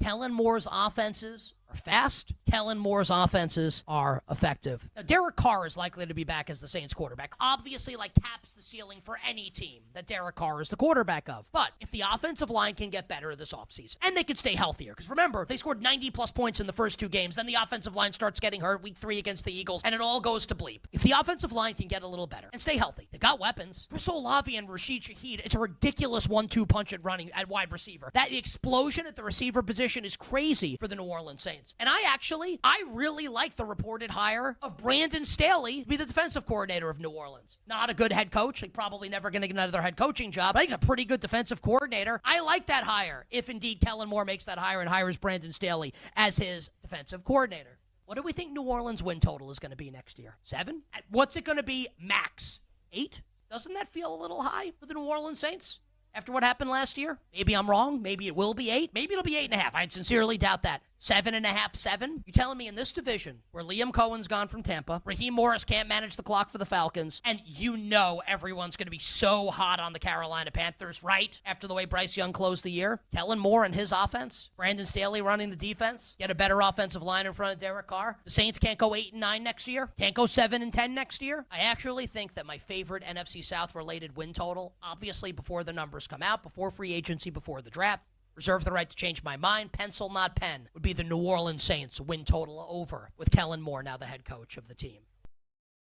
Kellen Moore's offenses are fast. Kellen Moore's offenses are effective. Now, Derek Carr is likely to be back as the Saints quarterback. Obviously, taps the ceiling for any team that Derek Carr is the quarterback of. But if the offensive line can get better this offseason, and they could stay healthier, because remember, they scored 90-plus points in the first 2 games, then the offensive line starts getting hurt week 3 against the Eagles, and it all goes to bleep. If the offensive line can get a little better and stay healthy, they got weapons. Chris Olave and Rashid Shaheed, it's a ridiculous 1-2 punch at running at wide receiver. That explosion at the receiver position is crazy for the New Orleans Saints. And I really like the reported hire of Brandon Staley to be the defensive coordinator of New Orleans. Not a good head coach. He's probably never going to get another head coaching job. But he's a pretty good defensive coordinator. I like that hire if indeed Kellen Moore makes that hire and hires Brandon Staley as his defensive coordinator. What do we think New Orleans' win total is going to be next year? 7? What's it going to be max? 8? Doesn't that feel a little high for the New Orleans Saints after what happened last year? Maybe I'm wrong. Maybe it will be 8. Maybe it'll be 8.5. I sincerely doubt that. 7.5, 7? You're telling me in this division where Liam Cohen's gone from Tampa, Raheem Morris can't manage the clock for the Falcons, and everyone's going to be so hot on the Carolina Panthers, right? After the way Bryce Young closed the year. Kellen Moore and his offense, Brandon Staley running the defense, get a better offensive line in front of Derek Carr. The Saints can't go 8-9 next year. Can't go 7-10 next year. I actually think that my favorite NFC South related win total, obviously before the numbers come out, before free agency, before the draft, reserve the right to change my mind, pencil not pen, would be the New Orleans Saints win total over with Kellen Moore now the head coach of the team.